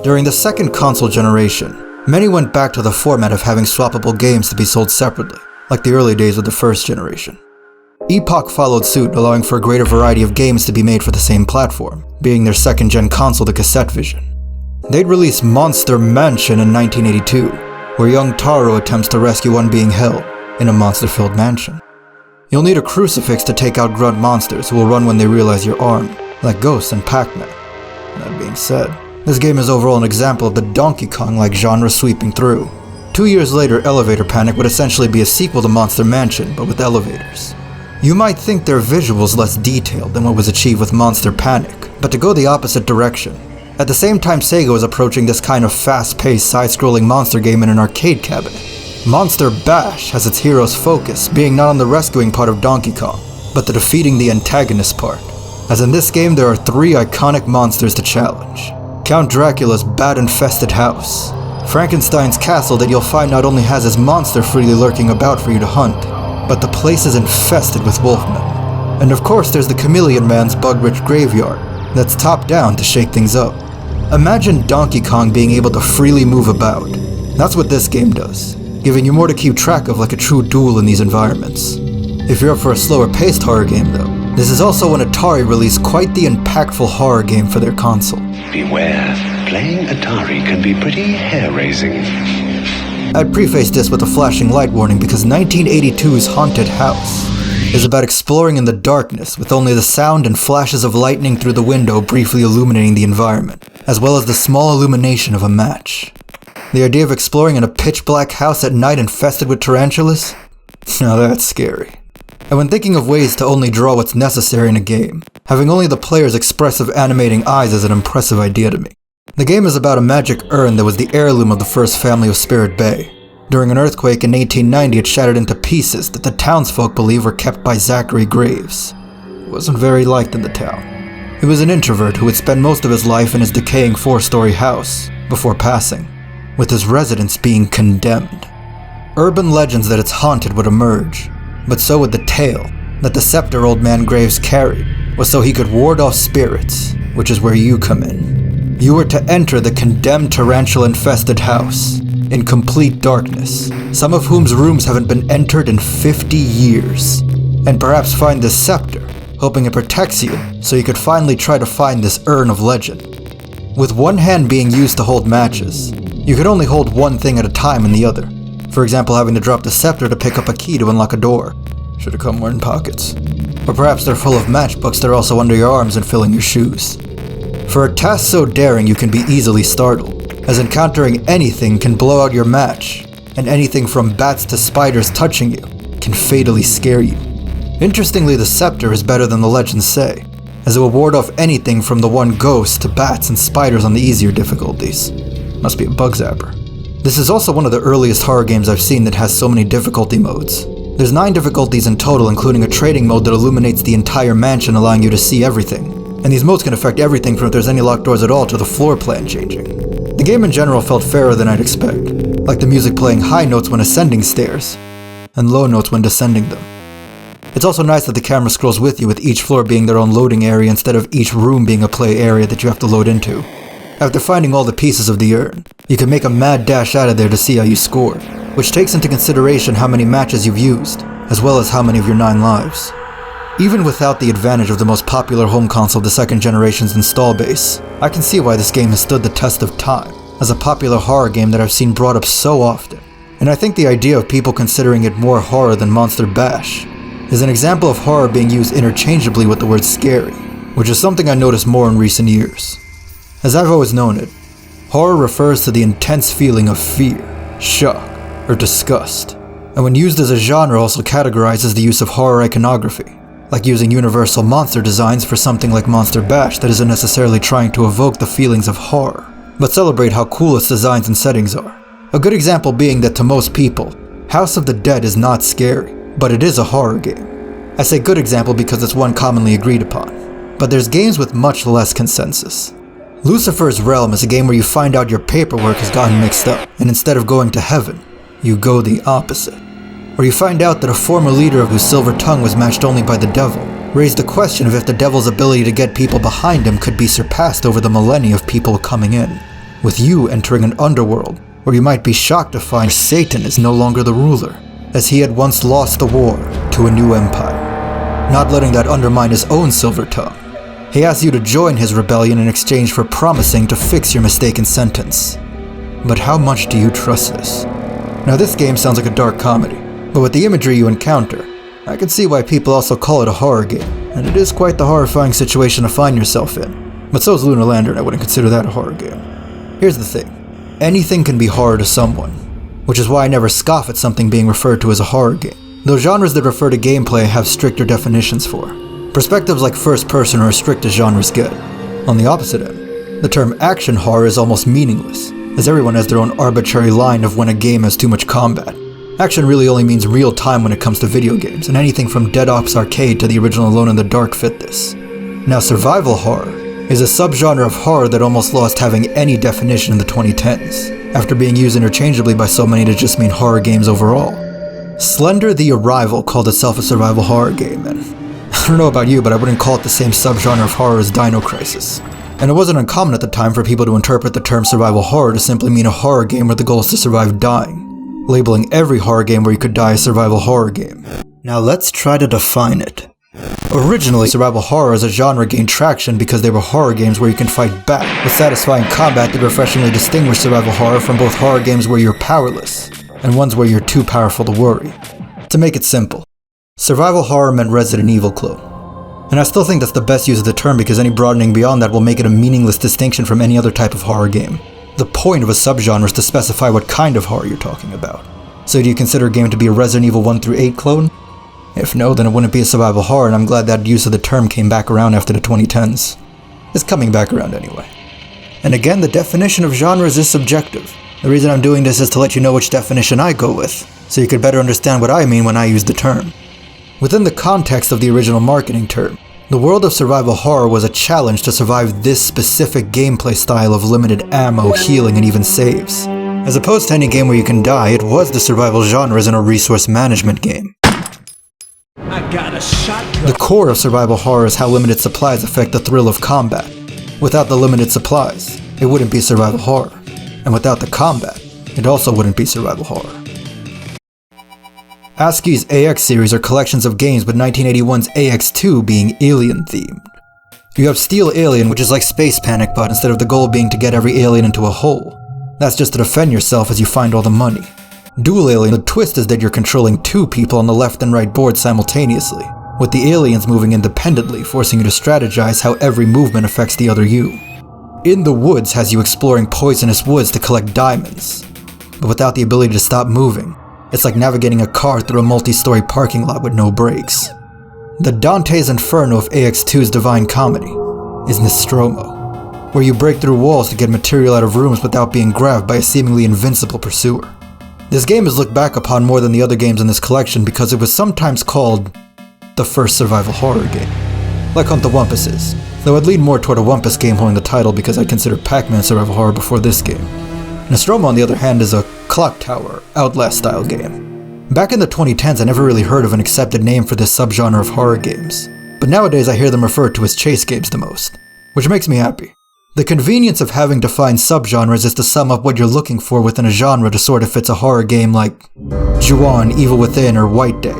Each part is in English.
During the second console generation, many went back to the format of having swappable games to be sold separately, like the early days of the first generation. Epoch followed suit, allowing for a greater variety of games to be made for the same platform, being their second-gen console, the CassetteVision. They'd release Monster Mansion in 1982, where young Taro attempts to rescue one being held in a monster-filled mansion. You'll need a crucifix to take out grunt monsters who will run when they realize you're armed, like Ghosts and Pac-Man. That being said, this game is overall an example of the Donkey Kong-like genre sweeping through. 2 years later, Elevator Panic would essentially be a sequel to Monster Mansion, but with elevators. You might think their visuals less detailed than what was achieved with Monster Panic, but to go the opposite direction. At the same time Sega was approaching this kind of fast-paced, side-scrolling monster game in an arcade cabinet, Monster Bash has its hero's focus being not on the rescuing part of Donkey Kong, but the defeating the antagonist part. As in this game, there are 3 iconic monsters to challenge. Count Dracula's bat-infested house, Frankenstein's castle that you'll find not only has his monster freely lurking about for you to hunt, but the place is infested with wolfmen. And of course there's the Chameleon Man's bug-rich graveyard that's top-down to shake things up. Imagine Donkey Kong being able to freely move about. That's what this game does, giving you more to keep track of like a true duel in these environments. If you're up for a slower-paced horror game though, this is also when Atari released quite the impactful horror game for their console. Beware, playing Atari can be pretty hair-raising. I'd preface this with a flashing light warning because 1982's Haunted House is about exploring in the darkness with only the sound and flashes of lightning through the window briefly illuminating the environment, as well as the small illumination of a match. The idea of exploring in a pitch-black house at night infested with tarantulas? Now that's scary. And when thinking of ways to only draw what's necessary in a game, having only the player's expressive animating eyes is an impressive idea to me. The game is about a magic urn that was the heirloom of the first family of Spirit Bay. During an earthquake in 1890, it shattered into pieces that the townsfolk believe were kept by Zachary Graves. He wasn't very liked in the town. He was an introvert who would spend most of his life in his decaying 4-story house before passing, with his residence being condemned. Urban legends that it's haunted would emerge, but so would the tale that the scepter old man Graves carried was so he could ward off spirits, which is where you come in. You were to enter the condemned tarantula-infested house in complete darkness, some of whom's rooms haven't been entered in 50 years, and perhaps find this scepter, hoping it protects you so you could finally try to find this urn of legend. With one hand being used to hold matches, you could only hold one thing at a time in the other. For example, having to drop the scepter to pick up a key to unlock a door. Should have come more in pockets. Or perhaps they're full of matchbooks that are also under your arms and filling your shoes. For a task so daring you can be easily startled, as encountering anything can blow out your match, and anything from bats to spiders touching you can fatally scare you. Interestingly, the scepter is better than the legends say, as it will ward off anything from the one ghost to bats and spiders on the easier difficulties. Must be a bug zapper. This is also one of the earliest horror games I've seen that has so many difficulty modes. There's 9 difficulties in total, including a trading mode that illuminates the entire mansion, allowing you to see everything. And these modes can affect everything from if there's any locked doors at all to the floor plan changing. The game in general felt fairer than I'd expect, like the music playing high notes when ascending stairs, and low notes when descending them. It's also nice that the camera scrolls with you, with each floor being their own loading area instead of each room being a play area that you have to load into. After finding all the pieces of the urn, you can make a mad dash out of there to see how you scored, which takes into consideration how many matches you've used, as well as how many of your 9 lives. Even without the advantage of the most popular home console of the second generation's install base, I can see why this game has stood the test of time as a popular horror game that I've seen brought up so often. And I think the idea of people considering it more horror than Monster Bash is an example of horror being used interchangeably with the word scary, which is something I noticed more in recent years. As I've always known it, horror refers to the intense feeling of fear, shock, or disgust, and when used as a genre also categorizes the use of horror iconography, like using universal monster designs for something like Monster Bash that isn't necessarily trying to evoke the feelings of horror, but celebrate how cool its designs and settings are. A good example being that to most people, House of the Dead is not scary, but it is a horror game. I say good example because it's one commonly agreed upon, but there's games with much less consensus. Lucifer's Realm is a game where you find out your paperwork has gotten mixed up, and instead of going to heaven, you go the opposite. Or you find out that a former leader of whose silver tongue was matched only by the devil raised the question of if the devil's ability to get people behind him could be surpassed over the millennia of people coming in. with you entering an underworld where you might be shocked to find Satan is no longer the ruler, as he had once lost the war to a new empire, not letting that undermine his own silver tongue. He asks you to join his rebellion in exchange for promising to fix your mistaken sentence. But how much do you trust this? Now this game sounds like a dark comedy, but with the imagery you encounter, I can see why people also call it a horror game, and it is quite the horrifying situation to find yourself in. But so is Lunar Lander, and I wouldn't consider that a horror game. Here's the thing. Anything can be horror to someone, which is why I never scoff at something being referred to as a horror game. Those genres that refer to gameplay have stricter definitions for. Perspectives like first person are as strict as genres get. On the opposite end, the term action horror is almost meaningless, as everyone has their own arbitrary line of when a game has too much combat. Action really only means real time when it comes to video games, and anything from Dead Ops Arcade to the original Alone in the Dark fit this. Now survival horror is a subgenre of horror that almost lost having any definition in the 2010s, after being used interchangeably by so many to just mean horror games overall. Slender the Arrival called itself a survival horror game, and I don't know about you, but I wouldn't call it the same subgenre of horror as Dino Crisis. And it wasn't uncommon at the time for people to interpret the term survival horror to simply mean a horror game where the goal is to survive dying, labeling every horror game where you could die a survival horror game. Now let's try to define it. Originally, survival horror as a genre gained traction because they were horror games where you can fight back, with satisfying combat that refreshingly distinguished survival horror from both horror games where you're powerless, and ones where you're too powerful to worry. To make it simple, survival horror meant Resident Evil clone. And I still think that's the best use of the term because any broadening beyond that will make it a meaningless distinction from any other type of horror game. The point of a subgenre is to specify what kind of horror you're talking about. So do you consider a game to be a Resident Evil 1 through 8 clone? If no, then it wouldn't be a survival horror, and I'm glad that use of the term came back around after the 2010s. It's coming back around anyway. And again, the definition of genres is subjective. The reason I'm doing this is to let you know which definition I go with, so you could better understand what I mean when I use the term. Within the context of the original marketing term, the world of survival horror was a challenge to survive this specific gameplay style of limited ammo, healing, and even saves. As opposed to any game where you can die, it was the survival genre as in a resource management game. I got a shotgun. The core of survival horror is how limited supplies affect the thrill of combat. Without the limited supplies, it wouldn't be survival horror. And without the combat, it also wouldn't be survival horror. ASCII's AX series are collections of games, with 1981's AX2 being alien-themed. You have Steel Alien, which is like Space Panic, but instead of the goal being to get every alien into a hole, that's just to defend yourself as you find all the money. Dual Alien, the twist is that you're controlling two people on the left and right board simultaneously, with the aliens moving independently, forcing you to strategize how every movement affects the other you. In the Woods has you exploring poisonous woods to collect diamonds, but without the ability to stop moving. It's like navigating a car through a multi-story parking lot with no brakes. The Dante's Inferno of AX2's Divine Comedy is Nostromo, where you break through walls to get material out of rooms without being grabbed by a seemingly invincible pursuer. This game is looked back upon more than the other games in this collection because it was sometimes called the first survival horror game, like Hunt the Wumpus is, though I'd lean more toward a Wumpus game holding the title because I consider Pac-Man survival horror before this game. Nostromo, on the other hand, is a Clock Tower, Outlast-style game. Back in the 2010s, I never really heard of an accepted name for this subgenre of horror games, but nowadays I hear them referred to as chase games the most, which makes me happy. The convenience of having defined subgenres is to sum up what you're looking for within a genre to sort if it's a horror game like Ju-On, Evil Within, or White Day.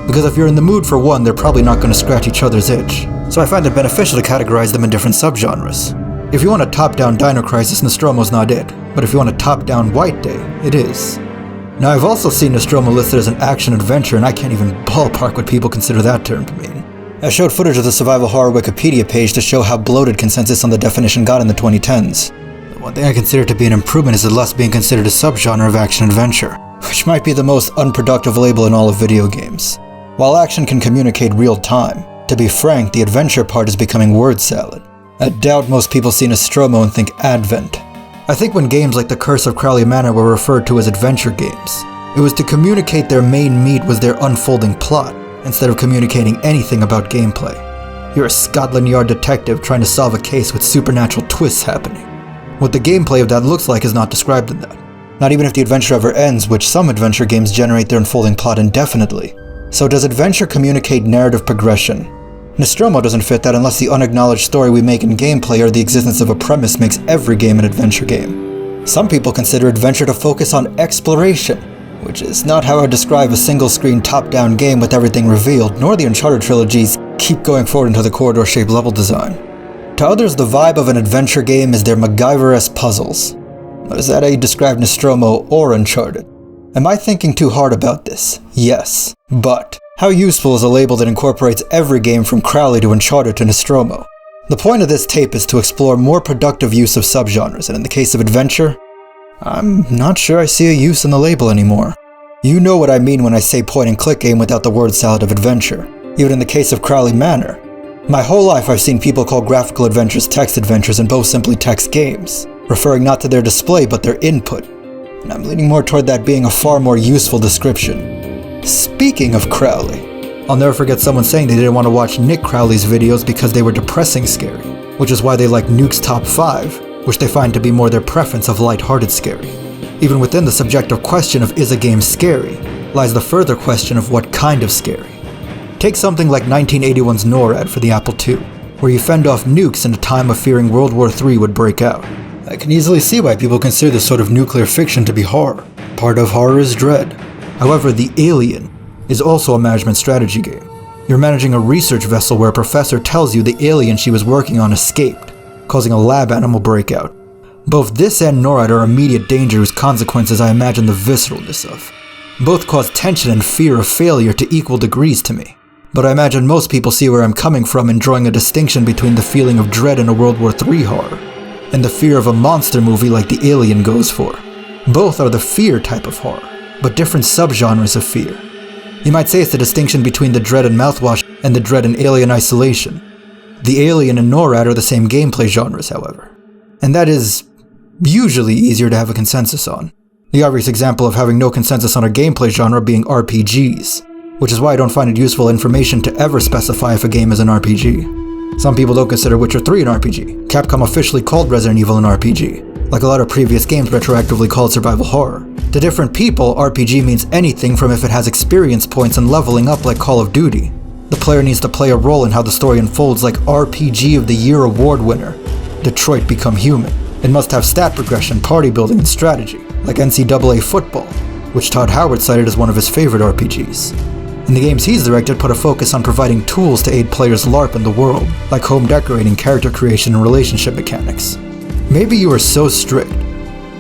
Because if you're in the mood for one, they're probably not going to scratch each other's itch, so I find it beneficial to categorize them in different subgenres. If you want a top-down Dino Crisis, Nostromo's not it, but if you want a top-down White Day, it is. Now I've also seen Nostromo listed as an action-adventure, and I can't even ballpark what people consider that term to mean. I showed footage of the survival horror Wikipedia page to show how bloated consensus on the definition got in the 2010s. The one thing I consider to be an improvement is it less being considered a subgenre of action-adventure, which might be the most unproductive label in all of video games. While action can communicate real time, to be frank, the adventure part is becoming word salad. I doubt most people see Nostromo and think Advent. I think when games like The Curse of Crowley Manor were referred to as adventure games, it was to communicate their main meat was their unfolding plot, instead of communicating anything about gameplay. You're a Scotland Yard detective trying to solve a case with supernatural twists happening. What the gameplay of that looks like is not described in that. Not even if the adventure ever ends, which some adventure games generate their unfolding plot indefinitely. So does adventure communicate narrative progression? Nostromo doesn't fit that unless the unacknowledged story we make in gameplay or the existence of a premise makes every game an adventure game. Some people consider adventure to focus on exploration, which is not how I describe a single-screen top-down game with everything revealed, nor the Uncharted trilogy's keep going forward into the corridor-shaped level design. To others, the vibe of an adventure game is their MacGyver-esque puzzles. But is that how you describe Nostromo or Uncharted? Am I thinking too hard about this? Yes. But how useful is a label that incorporates every game from Crowley to Uncharted to Nostromo? The point of this tape is to explore more productive use of subgenres, and in the case of adventure, I'm not sure I see a use in the label anymore. You know what I mean when I say point-and-click game without the word salad of adventure, even in the case of Crowley Manor. My whole life I've seen people call graphical adventures text adventures and both simply text games, referring not to their display but their input, and I'm leaning more toward that being a far more useful description. Speaking of Crowley, I'll never forget someone saying they didn't want to watch Nick Crowley's videos because they were depressing scary, which is why they like Nuke's Top 5, which they find to be more their preference of light-hearted scary. Even within the subjective question of is a game scary, lies the further question of what kind of scary. Take something like 1981's NORAD for the Apple II, where you fend off nukes in a time of fearing World War III would break out. I can easily see why people consider this sort of nuclear fiction to be horror. Part of horror is dread. However, The Alien is also a management strategy game. You're managing a research vessel where a professor tells you the alien she was working on escaped, causing a lab animal breakout. Both this and NORAD are immediate danger whose consequences I imagine the visceralness of. Both cause tension and fear of failure to equal degrees to me. But I imagine most people see where I'm coming from in drawing a distinction between the feeling of dread in a World War III horror and the fear of a monster movie like The Alien goes for. Both are the fear type of horror, but different subgenres of fear. You might say it's the distinction between the dread in Mouthwash and the dread in Alien Isolation. The Alien and NORAD are the same gameplay genres, however, and that is usually easier to have a consensus on. The obvious example of having no consensus on a gameplay genre being RPGs, which is why I don't find it useful information to ever specify if a game is an RPG. Some people don't consider Witcher 3 an RPG. Capcom officially called Resident Evil an RPG, like a lot of previous games retroactively called survival horror. To different people, RPG means anything from if it has experience points and leveling up like Call of Duty. The player needs to play a role in how the story unfolds like RPG of the Year award winner, Detroit Become Human. It must have stat progression, party building, and strategy, like NCAA football, which Todd Howard cited as one of his favorite RPGs. And the games he's directed put a focus on providing tools to aid players LARP in the world, like home decorating, character creation, and relationship mechanics. Maybe you are so strict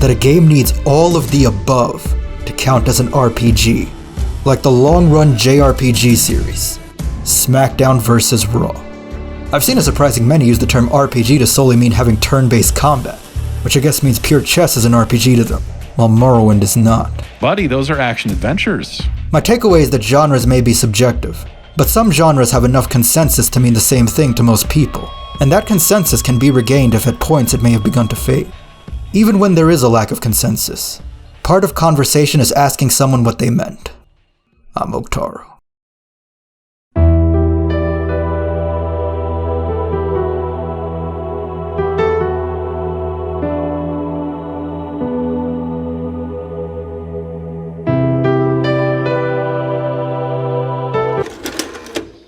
that a game needs all of the above to count as an RPG, like the long-run JRPG series, SmackDown vs. Raw. I've seen a surprising many use the term RPG to solely mean having turn-based combat, which I guess means pure chess is an RPG to them, while Morrowind is not. Buddy, those are action adventures. My takeaway is that genres may be subjective, but some genres have enough consensus to mean the same thing to most people, and that consensus can be regained if at points it may have begun to fade. Even when there is a lack of consensus, part of conversation is asking someone what they meant. I'm Oktaro.